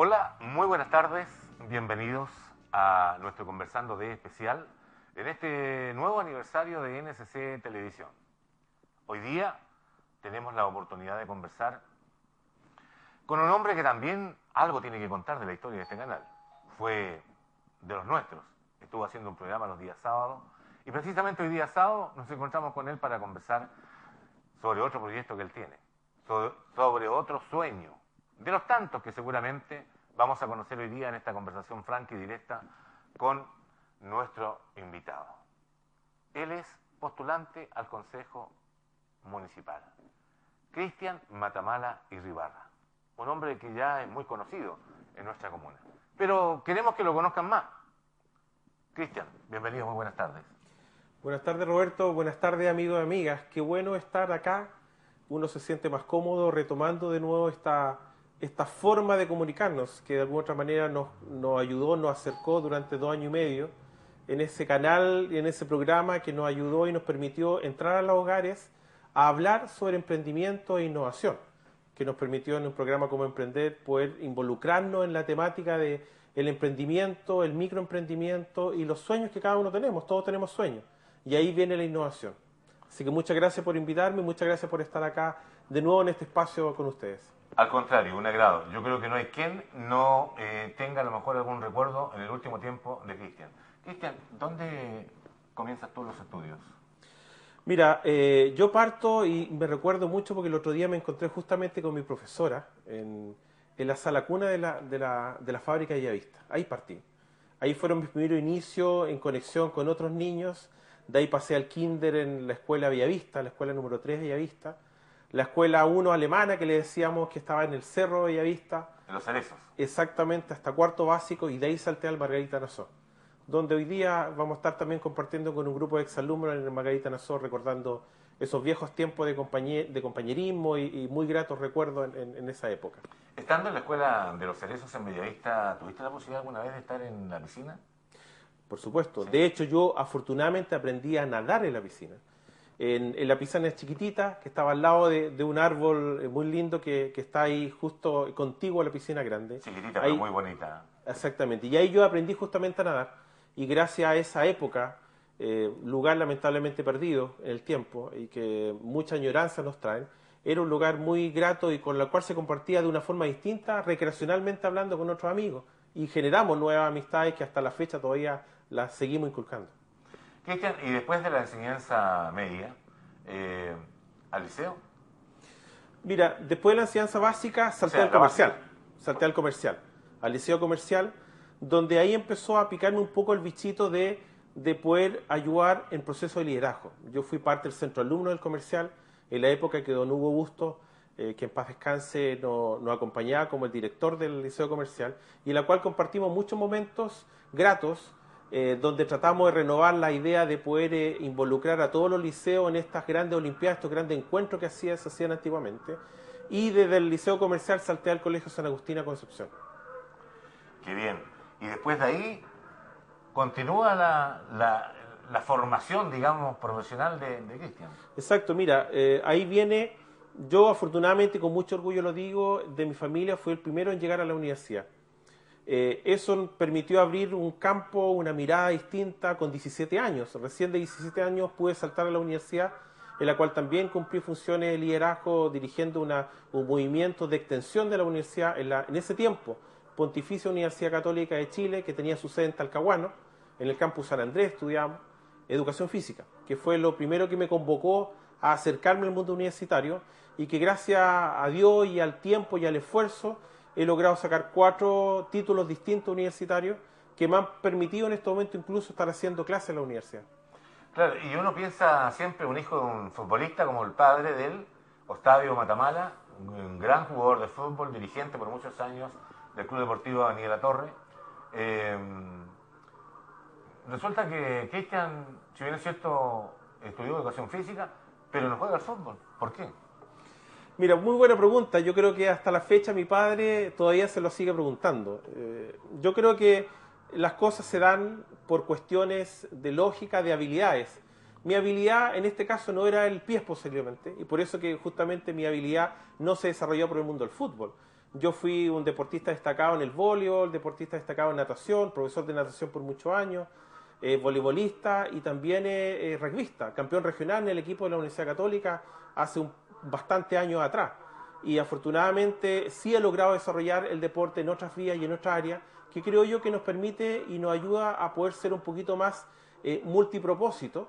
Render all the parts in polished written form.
Hola, muy buenas tardes, bienvenidos a nuestro Conversando de Especial en este nuevo aniversario de NSC Televisión. Hoy día tenemos la oportunidad de conversar con un hombre que también algo tiene que contar de la historia de este canal. Fue de los nuestros, estuvo haciendo un programa los días sábados y precisamente hoy día sábado nos encontramos con él para conversar sobre otro proyecto que él tiene, sobre otro sueño, de los tantos que seguramente vamos a conocer hoy día en esta conversación franca y directa con nuestro invitado. Él es postulante al Consejo Municipal, Cristian Matamala Irribarra, un hombre que ya es muy conocido en nuestra comuna, pero queremos que lo conozcan más. Cristian, bienvenido, muy buenas tardes. Buenas tardes, Roberto. Buenas tardes, amigos y amigas. Qué bueno estar acá. Uno se siente más cómodo retomando de nuevo esta forma de comunicarnos que de alguna otra manera nos ayudó, nos acercó durante 2 años y medio en ese canal y en ese programa que nos ayudó y nos permitió entrar a los hogares a hablar sobre emprendimiento e innovación, que nos permitió en un programa como Emprender poder involucrarnos en la temática de el emprendimiento, el microemprendimiento y los sueños que cada uno tenemos. Todos tenemos sueños. Y ahí viene la innovación. Así que muchas gracias por invitarme, muchas gracias por estar acá de nuevo en este espacio con ustedes. Al contrario, un agrado. Yo creo que no hay quien no tenga a lo mejor algún recuerdo en el último tiempo de Cristian. Cristian, ¿dónde comienzas tú los estudios? Mira, yo parto y me recuerdo mucho porque el otro día me encontré justamente con mi profesora en la sala cuna de la fábrica de Bellavista. Ahí partí. Ahí fueron mis primeros inicios en conexión con otros niños. De ahí pasé al kinder en la escuela Bellavista, la escuela número 3 de Bellavista. La escuela 1 alemana que le decíamos que estaba en el Cerro de Bellavista. En Los Cerezos. Exactamente, hasta cuarto básico, y de ahí salté al Margarita Nassau, donde hoy día vamos a estar también compartiendo con un grupo de exalumnos en el Margarita Nassau, recordando esos viejos tiempos de compañerismo y muy gratos recuerdos en esa época. Estando en la escuela de Los Cerezos en Bellavista, ¿tuviste la posibilidad alguna vez de estar en la piscina? Por supuesto. Sí. De hecho, yo afortunadamente aprendí a nadar en la piscina. En la piscina chiquitita, que estaba al lado de un árbol muy lindo que está ahí justo contiguo a la piscina grande. Chiquitita, ahí, pero muy bonita. Exactamente. Y ahí yo aprendí justamente a nadar. Y gracias a esa época, lugar lamentablemente perdido en el tiempo y que mucha añoranza nos traen, era un lugar muy grato y con el cual se compartía de una forma distinta, recreacionalmente hablando con otros amigos. Y generamos nuevas amistades que hasta la fecha todavía las seguimos inculcando. Cristian, y después de la enseñanza media, ¿al liceo? Mira, después de la enseñanza básica salté al comercial. Salté al comercial, al liceo comercial, donde ahí empezó a picarme un poco el bichito de poder ayudar en proceso de liderazgo. Yo fui parte del centro alumno del comercial en la época que don Hugo Busto, que en paz descanse, nos acompañaba como el director del liceo comercial, y en la cual compartimos muchos momentos gratos, donde tratamos de renovar la idea de poder involucrar a todos los liceos en estas grandes olimpiadas, estos grandes encuentros que se hacían antiguamente. Y desde el liceo comercial salté al Colegio San Agustín a Concepción. Qué bien. Y después de ahí continúa la formación, digamos, profesional de Cristian. Exacto, mira, ahí viene, yo afortunadamente, con mucho orgullo lo digo, de mi familia fui el primero en llegar a la universidad. Eso permitió abrir un campo, una mirada distinta con 17 años. Recién de 17 años pude saltar a la universidad, en la cual también cumplí funciones de liderazgo dirigiendo un movimiento de extensión de la universidad en ese tiempo, Pontificia Universidad Católica de Chile, que tenía su sede en Talcahuano. En el campus San Andrés estudiamos educación física, que fue lo primero que me convocó a acercarme al mundo universitario y que gracias a Dios y al tiempo y al esfuerzo he logrado sacar 4 títulos distintos universitarios que me han permitido en este momento incluso estar haciendo clases en la universidad. Claro, y uno piensa siempre un hijo de un futbolista como el padre de él, Octavio Matamala, un gran jugador de fútbol, dirigente por muchos años del Club Deportivo Avenida La Torre. Resulta que Cristian, si bien es cierto, estudió educación física, pero no juega al fútbol. ¿Por qué? Mira, muy buena pregunta. Yo creo que hasta la fecha mi padre todavía se lo sigue preguntando. Yo creo que las cosas se dan por cuestiones de lógica, de habilidades. Mi habilidad en este caso no era el pie posiblemente, y por eso que justamente mi habilidad no se desarrolló por el mundo del fútbol. Yo fui un deportista destacado en el voleibol, deportista destacado en natación, profesor de natación por muchos años, voleibolista y también rugbyista, campeón regional en el equipo de la Universidad Católica hace bastante años atrás. Y afortunadamente sí he logrado desarrollar el deporte en otras vías y en otras áreas que creo yo que nos permite y nos ayuda a poder ser un poquito más multipropósito.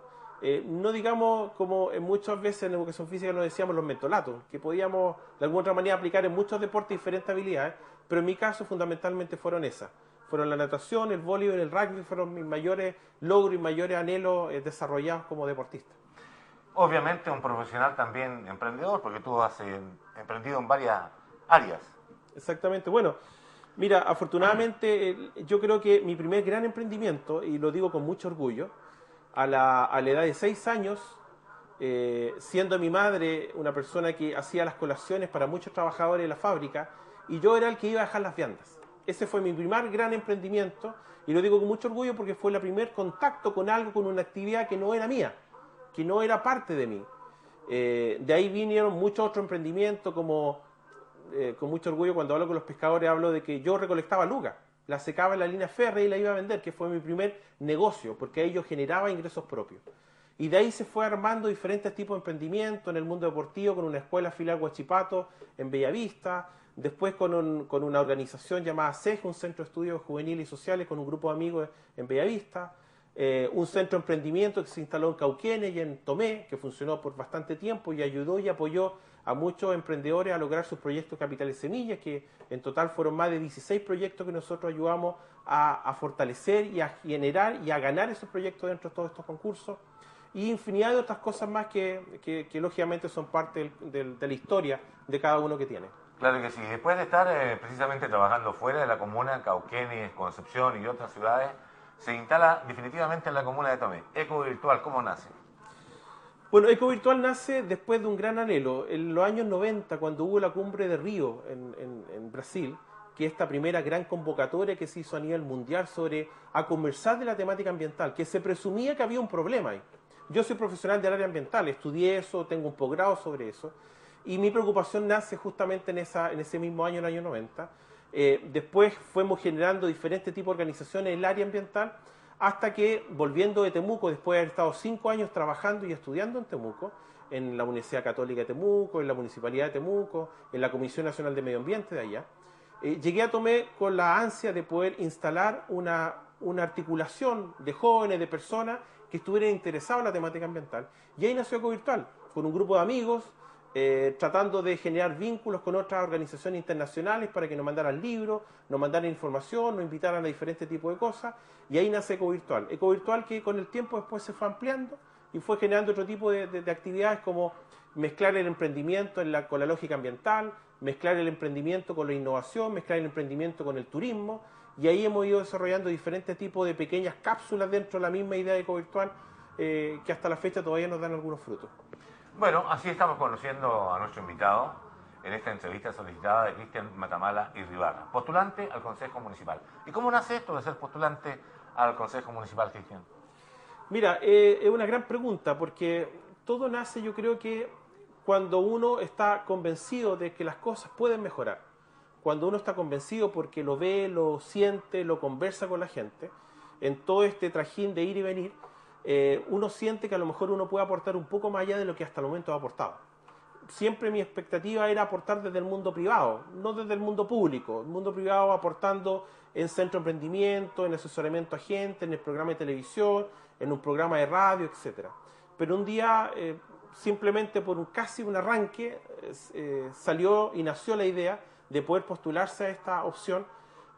No digamos como muchas veces en educación física nos decíamos los mentolatos, que podíamos de alguna otra manera aplicar en muchos deportes diferentes habilidades, pero en mi caso fundamentalmente fueron esas. Fueron la natación, el voleibol, el rugby, fueron mis mayores logros y mayores anhelos desarrollados como deportista. Obviamente un profesional también emprendedor, porque tú has emprendido en varias áreas. Exactamente. Bueno, mira, afortunadamente yo creo que mi primer gran emprendimiento, y lo digo con mucho orgullo, a la edad de 6 años, siendo mi madre una persona que hacía las colaciones para muchos trabajadores de la fábrica, y yo era el que iba a dejar las viandas. Ese fue mi primer gran emprendimiento, y lo digo con mucho orgullo porque fue el primer contacto con algo, con una actividad que no era mía, que no era parte de mí. De ahí vinieron muchos otros emprendimientos, como con mucho orgullo cuando hablo con los pescadores hablo de que yo recolectaba luga, la secaba en la línea férrea y la iba a vender, que fue mi primer negocio, porque ahí yo generaba ingresos propios. Y de ahí se fue armando diferentes tipos de emprendimientos en el mundo deportivo, con una escuela filial Huachipato en Bellavista, después con una organización llamada CEJ, un centro de estudios juveniles y sociales, con un grupo de amigos en Bellavista, un centro de emprendimiento que se instaló en Cauquenes y en Tomé, que funcionó por bastante tiempo y ayudó y apoyó a muchos emprendedores a lograr sus proyectos Capitales Semillas, que en total fueron más de 16 proyectos que nosotros ayudamos a fortalecer y a generar y a ganar esos proyectos dentro de todos estos concursos, y infinidad de otras cosas más que lógicamente son parte de la historia de cada uno que tiene. Claro que sí. Después de estar precisamente trabajando fuera de la comuna, Cauquenes, Concepción y otras ciudades, se instala definitivamente en la comuna de Tomé. Ecovirtual, ¿cómo nace? Bueno, Ecovirtual nace después de un gran anhelo. En los años 90, cuando hubo la cumbre de Río en Brasil, que esta primera gran convocatoria que se hizo a nivel mundial a conversar de la temática ambiental, que se presumía que había un problema ahí. Yo soy profesional del área ambiental, estudié eso, tengo un posgrado sobre eso, y mi preocupación nace justamente en ese mismo año, en el año 90. Después fuimos generando diferentes tipos de organizaciones en el área ambiental, hasta que, volviendo de Temuco, después de haber estado 5 años trabajando y estudiando en Temuco, en la Universidad Católica de Temuco, en la Municipalidad de Temuco, en la Comisión Nacional de Medio Ambiente de allá, llegué a Tomé con la ansia de poder instalar una articulación de jóvenes, de personas que estuvieran interesados en la temática ambiental. Y ahí nació Ecovirtual, con un grupo de amigos, tratando de generar vínculos con otras organizaciones internacionales para que nos mandaran libros, nos mandaran información, nos invitaran a diferentes tipos de cosas, y ahí nace Ecovirtual. Ecovirtual que con el tiempo después se fue ampliando y fue generando otro tipo de actividades, como mezclar el emprendimiento con la lógica ambiental, mezclar el emprendimiento con la innovación, mezclar el emprendimiento con el turismo, y ahí hemos ido desarrollando diferentes tipos de pequeñas cápsulas dentro de la misma idea de Ecovirtual, que hasta la fecha todavía nos dan algunos frutos. Bueno, así estamos conociendo a nuestro invitado en esta entrevista solicitada de Cristian Matamala y Ribarra, postulante al Consejo Municipal. ¿Y cómo nace esto de ser postulante al Consejo Municipal, Cristian? Mira, es una gran pregunta, porque todo nace, yo creo que cuando uno está convencido de que las cosas pueden mejorar, cuando uno está convencido porque lo ve, lo siente, lo conversa con la gente, en todo este trajín de ir y venir, uno siente que a lo mejor uno puede aportar un poco más allá de lo que hasta el momento ha aportado. Siempre mi expectativa era aportar desde el mundo privado, no desde el mundo público. El mundo privado aportando en centro de emprendimiento, en asesoramiento a gente, en el programa de televisión, en un programa de radio, etc. Pero un día, simplemente por casi un arranque, salió y nació la idea de poder postularse a esta opción,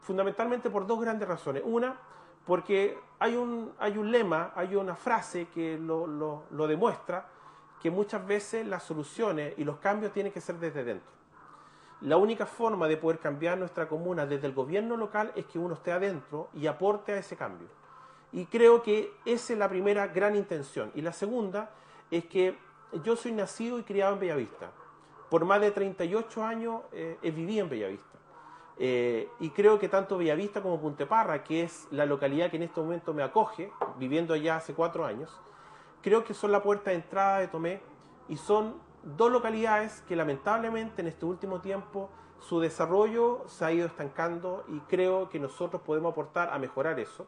fundamentalmente por dos grandes razones. Una, porque hay un lema, hay una frase que lo demuestra, que muchas veces las soluciones y los cambios tienen que ser desde dentro. La única forma de poder cambiar nuestra comuna desde el gobierno local es que uno esté adentro y aporte a ese cambio. Y creo que esa es la primera gran intención. Y la segunda es que yo soy nacido y criado en Bellavista. Por más de 38 años viví en Bellavista. Y creo que tanto Bellavista como Punteparra, que es la localidad que en este momento me acoge, viviendo allá hace 4 años, creo que son la puerta de entrada de Tomé y son dos localidades que lamentablemente en este último tiempo su desarrollo se ha ido estancando y creo que nosotros podemos aportar a mejorar eso.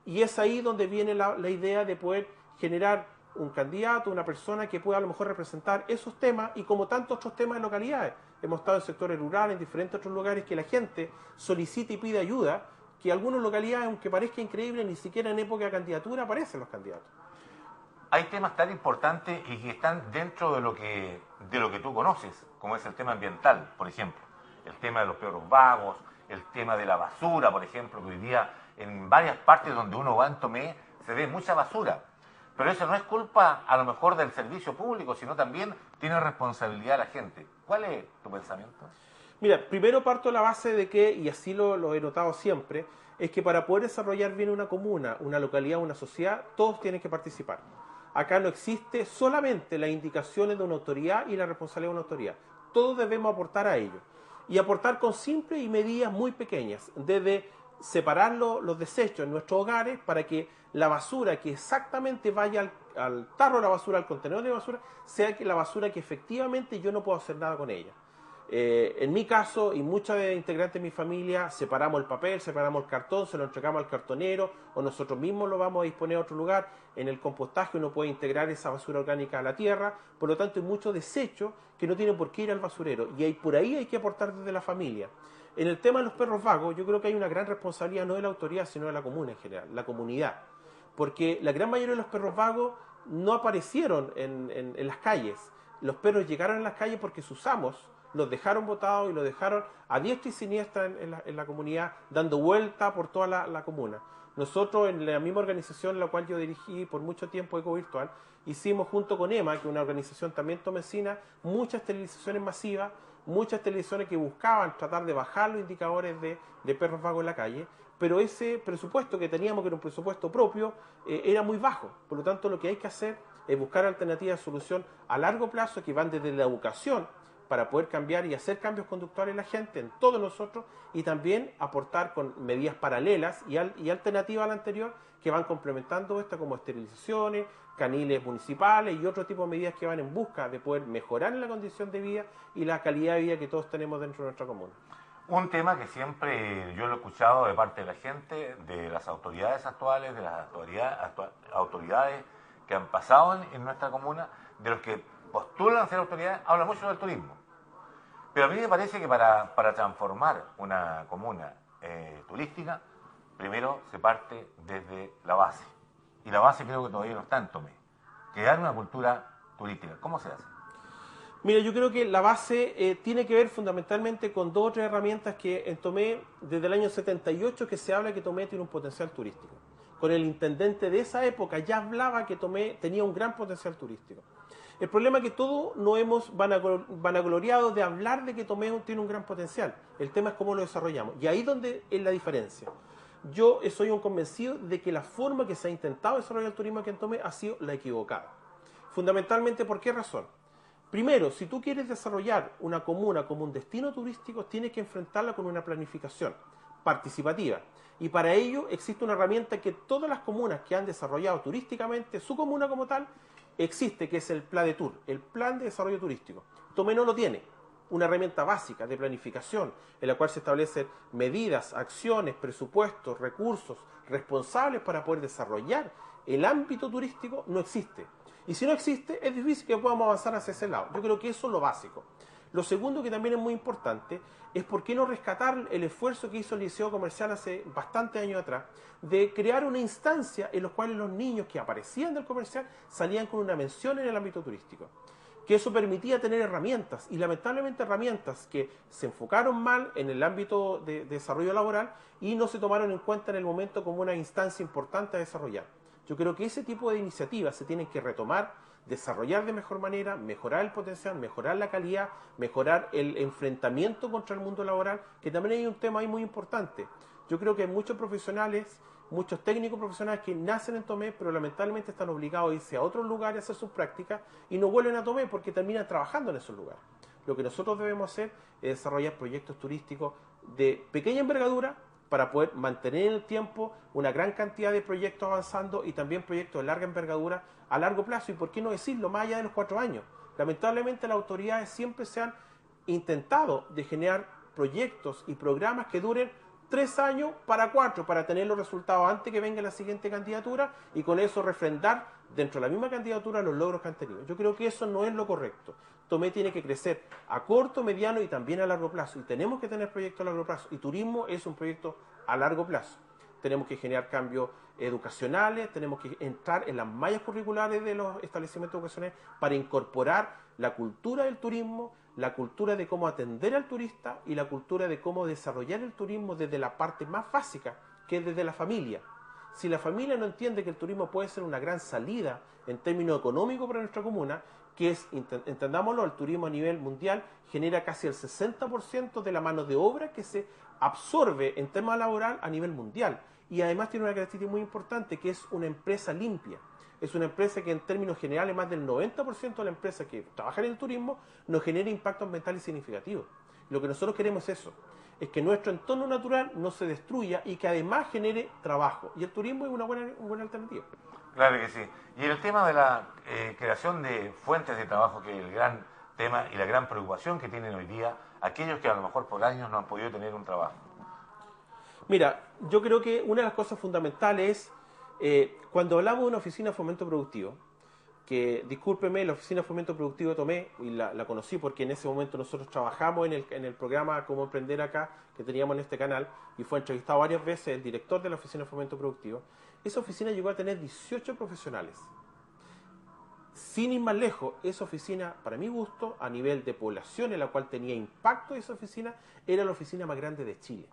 Y es ahí donde viene la idea de poder generar un candidato, una persona que pueda a lo mejor representar esos temas y como tantos otros temas en localidades. Hemos estado en sectores rurales, en diferentes otros lugares que la gente solicita y pide ayuda, que algunas localidades, aunque parezca increíble, ni siquiera en época de candidatura aparecen los candidatos. Hay temas tan importantes y que están dentro de lo que tú conoces, como es el tema ambiental, por ejemplo. El tema de los perros vagos, el tema de la basura, por ejemplo, que hoy día en varias partes donde uno va en Tomé se ve mucha basura. Pero eso no es culpa a lo mejor del servicio público, sino también tiene responsabilidad la gente. ¿Cuál es tu pensamiento? Mira, primero parto de la base de que, y así lo he notado siempre, es que para poder desarrollar bien una comuna, una localidad, una sociedad, todos tienen que participar. Acá no existe solamente las indicaciones de una autoridad y la responsabilidad de una autoridad. Todos debemos aportar a ello. Y aportar con simples y medidas muy pequeñas, desde separar los desechos en nuestros hogares para que la basura que exactamente vaya al tarro de la basura, al contenedor de basura, sea que la basura que efectivamente yo no puedo hacer nada con ella. En mi caso y muchos de integrantes de mi familia separamos el papel, separamos el cartón, se lo entregamos al cartonero o nosotros mismos lo vamos a disponer a otro lugar. En el compostaje uno puede integrar esa basura orgánica a la tierra, por lo tanto hay muchos desechos que no tienen por qué ir al basurero y por ahí hay que aportar desde la familia. En el tema de los perros vagos yo creo que hay una gran responsabilidad no de la autoridad sino de la comuna en general, la comunidad, porque la gran mayoría de los perros vagos no aparecieron en las calles. Los perros llegaron a las calles porque sus amos los dejaron botados y los dejaron a diestra y siniestra en la comunidad, dando vuelta por toda la comuna. Nosotros, en la misma organización la cual yo dirigí por mucho tiempo, Eco Virtual, hicimos junto con EMA, que es una organización también tomecina, muchas esterilizaciones masivas, muchas esterilizaciones que buscaban tratar de bajar los indicadores de perros vagos en la calle, pero ese presupuesto que teníamos, que era un presupuesto propio, era muy bajo. Por lo tanto, lo que hay que hacer es buscar alternativas de solución a largo plazo que van desde la educación, para poder cambiar y hacer cambios conductuales en la gente, en todos nosotros, y también aportar con medidas paralelas y alternativas a la anterior que van complementando esta, como esterilizaciones, caniles municipales y otro tipo de medidas que van en busca de poder mejorar la condición de vida y la calidad de vida que todos tenemos dentro de nuestra comuna. Un tema que siempre yo lo he escuchado de parte de la gente, de las autoridades actuales, de las autoridades que han pasado en nuestra comuna, de los que postulan a ser autoridades, habla mucho del turismo. Pero a mí me parece que para transformar una comuna turística, primero se parte desde la base. Y la base creo que todavía no está en Tomé. Crear una cultura turística. ¿Cómo se hace? Mira, yo creo que la base tiene que ver fundamentalmente con dos o tres herramientas que en Tomé, desde el año 78 que se habla que Tomé tiene un potencial turístico. Con el intendente de esa época ya hablaba que Tomé tenía un gran potencial turístico. El problema es que todos nos hemos vanagloriado de hablar de que Tomé tiene un gran potencial. El tema es cómo lo desarrollamos. Y ahí es donde es la diferencia. Yo soy un convencido de que la forma que se ha intentado desarrollar el turismo aquí en Tomé ha sido la equivocada. Fundamentalmente, ¿por qué razón? Primero, si tú quieres desarrollar una comuna como un destino turístico, tienes que enfrentarla con una planificación participativa. Y para ello existe una herramienta que todas las comunas que han desarrollado turísticamente su comuna como tal, existe, que es el PLADETUR, el Plan de Desarrollo Turístico. Tomé no lo tiene, una herramienta básica de planificación en la cual se establecen medidas, acciones, presupuestos, recursos responsables para poder desarrollar el ámbito turístico, no existe. Y si no existe, es difícil que podamos avanzar hacia ese lado. Yo creo que eso es lo básico. Lo segundo, que también es muy importante, es por qué no rescatar el esfuerzo que hizo el Liceo Comercial hace bastantes años atrás, de crear una instancia en la cual los niños que aparecían del comercial salían con una mención en el ámbito turístico. Que eso permitía tener herramientas, y lamentablemente herramientas que se enfocaron mal en el ámbito de desarrollo laboral y no se tomaron en cuenta en el momento como una instancia importante a desarrollar. Yo creo que ese tipo de iniciativas se tienen que retomar, desarrollar de mejor manera, mejorar el potencial, mejorar la calidad, mejorar el enfrentamiento contra el mundo laboral, que también hay un tema ahí muy importante. Yo creo que hay muchos profesionales, muchos técnicos profesionales que nacen en Tomé, pero lamentablemente están obligados a irse a otros lugares a hacer sus prácticas y no vuelven a Tomé porque terminan trabajando en esos lugares. Lo que nosotros debemos hacer es desarrollar proyectos turísticos de pequeña envergadura para poder mantener en el tiempo una gran cantidad de proyectos avanzando y también proyectos de larga envergadura a largo plazo, y por qué no decirlo, más allá de los 4 años. Lamentablemente las autoridades siempre se han intentado de generar proyectos y programas que duren 3 años para 4, para tener los resultados antes que venga la siguiente candidatura y con eso refrendar dentro de la misma candidatura los logros que han tenido. Yo creo que eso no es lo correcto. Tomé tiene que crecer a corto, mediano y también a largo plazo. Y tenemos que tener proyectos a largo plazo. Y turismo es un proyecto a largo plazo. Tenemos que generar cambios educacionales, tenemos que entrar en las mallas curriculares de los establecimientos educacionales para incorporar la cultura del turismo, la cultura de cómo atender al turista y la cultura de cómo desarrollar el turismo desde la parte más básica, que es desde la familia. Si la familia no entiende que el turismo puede ser una gran salida en términos económicos para nuestra comuna, que es, entendámoslo, el turismo a nivel mundial genera casi el 60% de la mano de obra que se absorbe en tema laboral a nivel mundial. Y además tiene una característica muy importante, que es una empresa limpia. Es una empresa que en términos generales más del 90% de la empresa que trabaja en el turismo nos genera impacto ambiental significativo. Lo que nosotros queremos es eso, es que nuestro entorno natural no se destruya y que además genere trabajo. Y el turismo es una buena alternativa. Claro que sí. Y el tema de la creación de fuentes de trabajo, que es el gran tema y la gran preocupación que tienen hoy día aquellos que a lo mejor por años no han podido tener un trabajo. Mira, yo creo que una de las cosas fundamentales es, cuando hablamos de una oficina de fomento productivo, que, discúlpeme, la oficina de fomento productivo tomé y la conocí porque en ese momento nosotros trabajamos en el programa Cómo Emprender Acá, que teníamos en este canal, y fue entrevistado varias veces el director de la oficina de fomento productivo. Esa oficina llegó a tener 18 profesionales. Sin ir más lejos, esa oficina, para mi gusto, a nivel de población en la cual tenía impacto esa oficina, era la oficina más grande de Chile.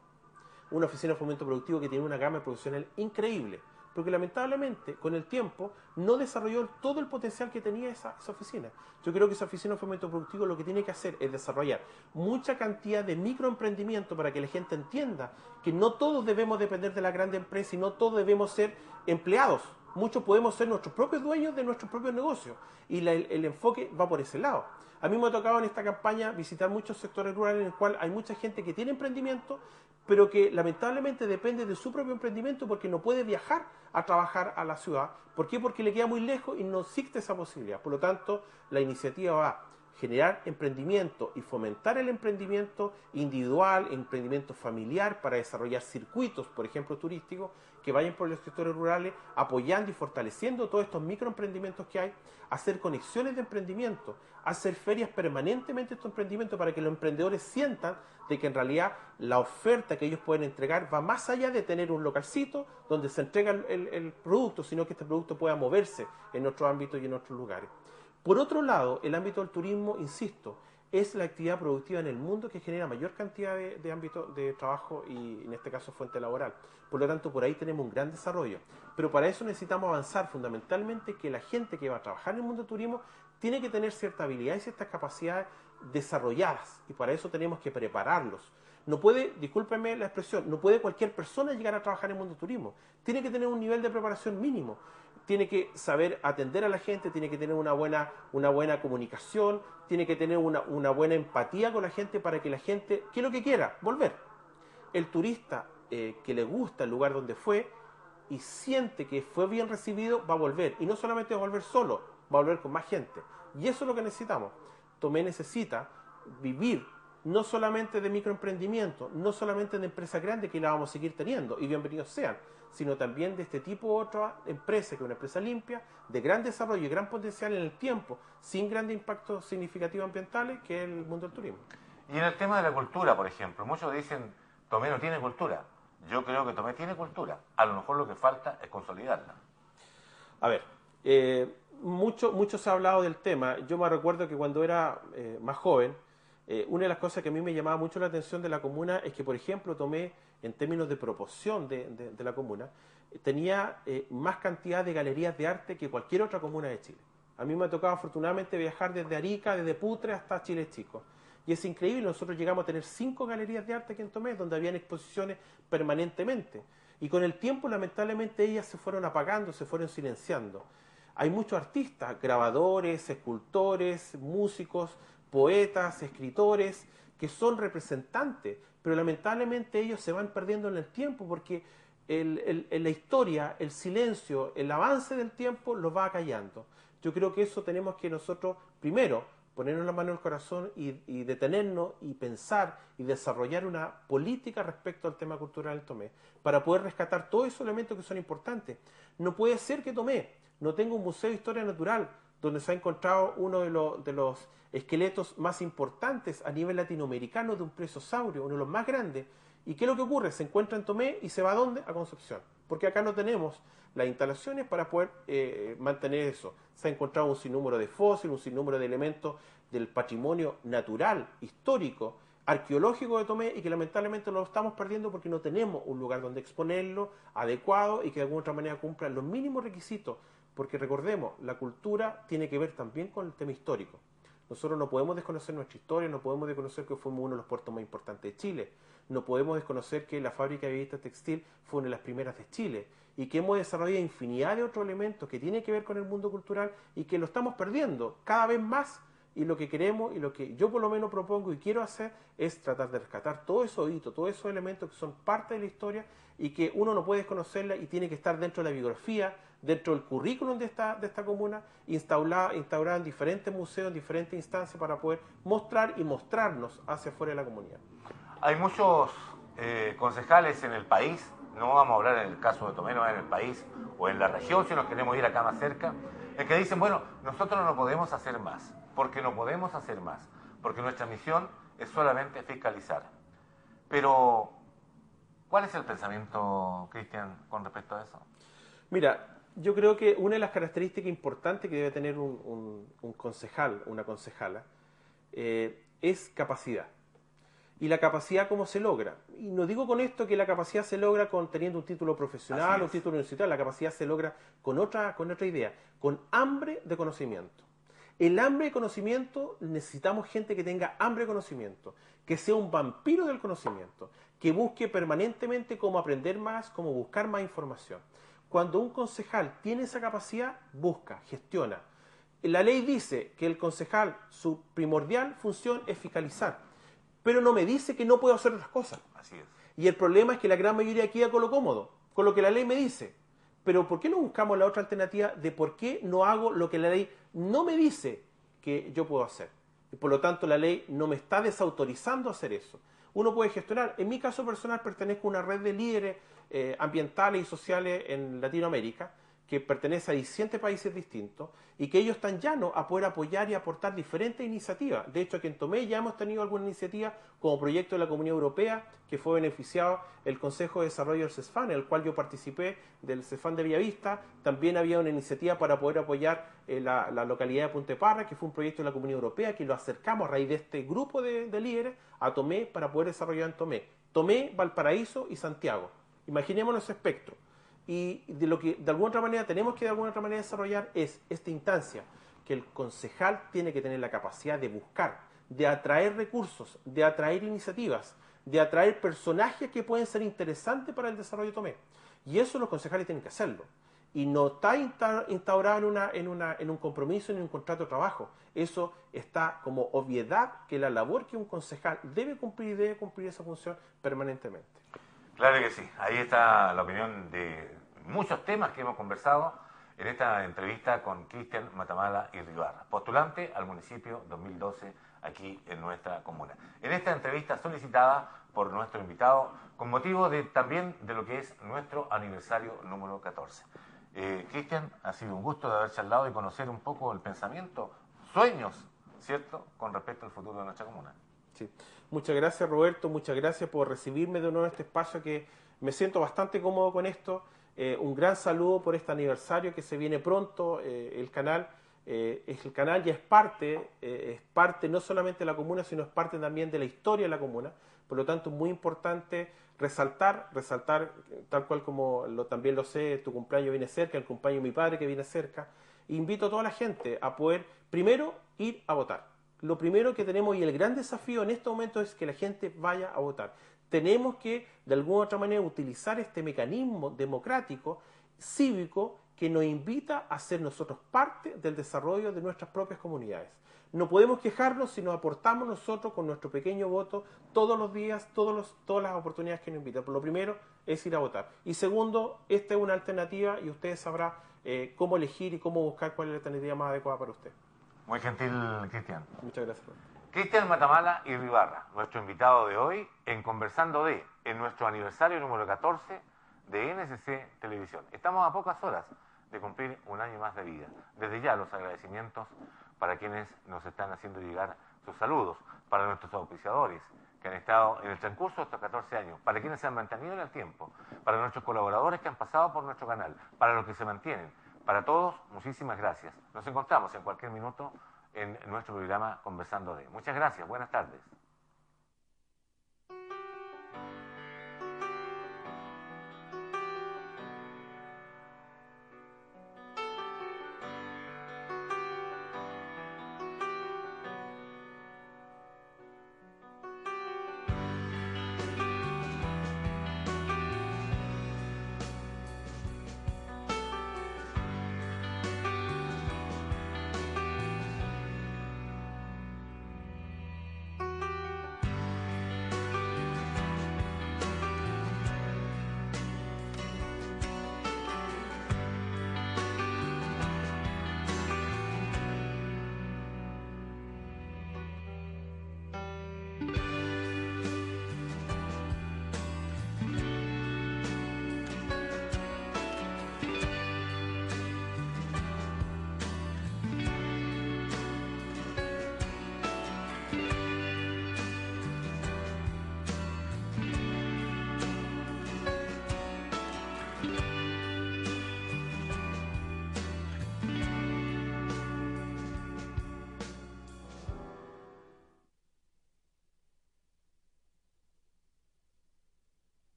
Una oficina de fomento productivo que tiene una gama profesional increíble, porque lamentablemente con el tiempo no desarrolló todo el potencial que tenía esa oficina. Yo creo que esa oficina de fomento productivo lo que tiene que hacer es desarrollar mucha cantidad de microemprendimiento para que la gente entienda que no todos debemos depender de la grande empresa y no todos debemos ser empleados. Muchos podemos ser nuestros propios dueños de nuestros propios negocios y el enfoque va por ese lado. A mí me ha tocado en esta campaña visitar muchos sectores rurales en el cual hay mucha gente que tiene emprendimiento, pero que lamentablemente depende de su propio emprendimiento porque no puede viajar a trabajar a la ciudad. ¿Por qué? Porque le queda muy lejos y no existe esa posibilidad. Por lo tanto, la iniciativa va a generar emprendimiento y fomentar el emprendimiento individual, emprendimiento familiar para desarrollar circuitos, por ejemplo, turísticos, que vayan por los sectores rurales apoyando y fortaleciendo todos estos microemprendimientos que hay, hacer conexiones de emprendimiento, hacer ferias permanentemente de estos emprendimientos para que los emprendedores sientan de que en realidad la oferta que ellos pueden entregar va más allá de tener un localcito donde se entrega el producto, sino que este producto pueda moverse en otros ámbitos y en otros lugares. Por otro lado, el ámbito del turismo, insisto, es la actividad productiva en el mundo que genera mayor cantidad de ámbitos de trabajo y en este caso fuente laboral. Por lo tanto, por ahí tenemos un gran desarrollo. Pero para eso necesitamos avanzar fundamentalmente que la gente que va a trabajar en el mundo del turismo tiene que tener cierta habilidad y ciertas capacidades desarrolladas y para eso tenemos que prepararlos. No puede, discúlpenme la expresión, no puede cualquier persona llegar a trabajar en el mundo del turismo. Tiene que tener un nivel de preparación mínimo. Tiene que saber atender a la gente, tiene que tener una buena comunicación, tiene que tener una buena empatía con la gente para que la gente, ¿qué es lo que quiera? Volver. El turista que le gusta el lugar donde fue y siente que fue bien recibido, va a volver. Y no solamente va a volver solo, va a volver con más gente. Y eso es lo que necesitamos. Tomé necesita vivir no solamente de microemprendimiento, no solamente de empresas grandes que la vamos a seguir teniendo, y bienvenidos sean, sino también de este tipo de otra empresa, que es una empresa limpia, de gran desarrollo y gran potencial en el tiempo, sin grandes impactos significativos ambientales, que es el mundo del turismo. Y en el tema de la cultura, por ejemplo, muchos dicen, Tomé no tiene cultura. Yo creo que Tomé tiene cultura. A lo mejor lo que falta es consolidarla. A ver, mucho se ha hablado del tema. Yo me recuerdo que cuando era más joven, una de las cosas que a mí me llamaba mucho la atención de la comuna es que, por ejemplo, Tomé, en términos de proporción de la comuna, tenía más cantidad de galerías de arte que cualquier otra comuna de Chile. A mí me ha tocado afortunadamente viajar desde Arica, desde Putre hasta Chile Chico. Y es increíble, nosotros llegamos a tener 5 galerías de arte aquí en Tomé, donde habían exposiciones permanentemente. Y con el tiempo, lamentablemente, ellas se fueron apagando, se fueron silenciando. Hay muchos artistas, grabadores, escultores, músicos, poetas, escritores, que son representantes, pero lamentablemente ellos se van perdiendo en el tiempo porque en la historia, el silencio, el avance del tiempo los va acallando. Yo creo que eso tenemos que nosotros, primero, ponernos la mano en el corazón y detenernos y pensar y desarrollar una política respecto al tema cultural en Tomé, para poder rescatar todos esos elementos que son importantes. No puede ser que Tomé no tenga un museo de historia natural donde se ha encontrado uno de los esqueletos más importantes a nivel latinoamericano de un plesiosaurio, uno de los más grandes. ¿Y qué es lo que ocurre? Se encuentra en Tomé y se va ¿a dónde? A Concepción. Porque acá no tenemos las instalaciones para poder mantener eso. Se ha encontrado un sinnúmero de fósiles, un sinnúmero de elementos del patrimonio natural, histórico, arqueológico de Tomé, y que lamentablemente lo estamos perdiendo porque no tenemos un lugar donde exponerlo adecuado y que de alguna otra manera cumpla los mínimos requisitos. Porque recordemos, la cultura tiene que ver también con el tema histórico. Nosotros no podemos desconocer nuestra historia, no podemos desconocer que fuimos uno de los puertos más importantes de Chile, no podemos desconocer que la fábrica de bebidas textil fue una de las primeras de Chile y que hemos desarrollado infinidad de otros elementos que tienen que ver con el mundo cultural y que lo estamos perdiendo cada vez más. Y lo que queremos y lo que yo por lo menos propongo y quiero hacer es tratar de rescatar todos esos hitos, todos esos elementos que son parte de la historia y que uno no puede desconocerla y tiene que estar dentro de la biografía, dentro del currículum de esta comuna, instaurada en diferentes museos, en diferentes instancias para poder mostrar y mostrarnos hacia afuera de la comunidad. Hay muchos concejales en el país, no vamos a hablar en el caso de Tomé, no en el país o en la región, si nos queremos ir acá más cerca, en que dicen, bueno, nosotros no podemos hacer más, porque no podemos hacer más, porque nuestra misión es solamente fiscalizar. Pero, ¿cuál es el pensamiento, Cristian, con respecto a eso? Mira, yo creo que una de las características importantes que debe tener un concejal, una concejala, es capacidad. Y la capacidad, ¿cómo se logra? Y no digo con esto que la capacidad se logra teniendo un título profesional, un título universitario. La capacidad se logra con otra idea, con hambre de conocimiento. El hambre de conocimiento, necesitamos gente que tenga hambre de conocimiento, que sea un vampiro del conocimiento, que busque permanentemente cómo aprender más, cómo buscar más información. Cuando un concejal tiene esa capacidad, busca, gestiona. La ley dice que el concejal, su primordial función es fiscalizar, pero no me dice que no puedo hacer otras cosas. Así es. Y el problema es que la gran mayoría queda con lo cómodo, con lo que la ley me dice. Pero ¿por qué no buscamos la otra alternativa de por qué no hago lo que la ley no me dice que yo puedo hacer? Y por lo tanto la ley no me está desautorizando a hacer eso. Uno puede gestionar. En mi caso personal pertenezco a una red de líderes ambientales y sociales en Latinoamérica, que pertenece a 17 países distintos y que ellos están llanos a poder apoyar y aportar diferentes iniciativas. De hecho, aquí en Tomé ya hemos tenido alguna iniciativa como proyecto de la Comunidad Europea que fue beneficiado el Consejo de Desarrollo del CESFAN, en el cual yo participé del CESFAN de Bellavista. También había una iniciativa para poder apoyar la localidad de Punta Parra, que fue un proyecto de la Comunidad Europea, que lo acercamos a raíz de este grupo de líderes a Tomé para poder desarrollar en Tomé. Tomé, Valparaíso y Santiago. Imaginémonos ese espectro. Y de lo que de alguna otra manera tenemos que de alguna otra manera desarrollar es esta instancia, que el concejal tiene que tener la capacidad de buscar, de atraer recursos, de atraer iniciativas, de atraer personajes que pueden ser interesantes para el desarrollo de Tomé. Y eso los concejales tienen que hacerlo. Y no está instaurado en un compromiso, en un contrato de trabajo. Eso está como obviedad que la labor que un concejal debe cumplir esa función permanentemente. Claro que sí, ahí está la opinión de muchos temas que hemos conversado en esta entrevista con Cristian Matamala y Ribarra, postulante al municipio 2012 aquí en nuestra comuna. En esta entrevista solicitada por nuestro invitado con motivo también de lo que es nuestro aniversario número 14. Cristian, ha sido un gusto de haber charlado y conocer un poco el pensamiento, sueños, ¿cierto?, con respecto al futuro de nuestra comuna. Sí. Muchas gracias, Roberto, muchas gracias por recibirme de nuevo en este espacio, que me siento bastante cómodo con esto. Un gran saludo por este aniversario que se viene pronto. El canal ya es parte no solamente de la comuna, sino es parte también de la historia de la comuna. Por lo tanto, es muy importante resaltar, tal cual como también lo sé, tu cumpleaños viene cerca, el cumpleaños de mi padre que viene cerca. Invito a toda la gente a poder, primero, ir a votar. Lo primero que tenemos y el gran desafío en este momento es que la gente vaya a votar. Tenemos que, de alguna u otra manera, utilizar este mecanismo democrático, cívico, que nos invita a ser nosotros parte del desarrollo de nuestras propias comunidades. No podemos quejarnos si nos aportamos nosotros con nuestro pequeño voto todos los días, todas las oportunidades que nos invitan. Pero lo primero es ir a votar. Y segundo, esta es una alternativa y usted sabrá cómo elegir y cómo buscar cuál es la alternativa más adecuada para usted. Muy gentil, Cristian. Muchas gracias. Cristian Matamala y Ribarra, nuestro invitado de hoy en Conversando en nuestro aniversario número 14 de NSC Televisión. Estamos a pocas horas de cumplir un año más de vida. Desde ya los agradecimientos para quienes nos están haciendo llegar sus saludos, para nuestros auspiciadores que han estado en el transcurso de estos 14 años, para quienes se han mantenido en el tiempo, para nuestros colaboradores que han pasado por nuestro canal, para los que se mantienen. Para todos, muchísimas gracias. Nos encontramos en cualquier minuto en nuestro programa Conversando. Muchas gracias, buenas tardes.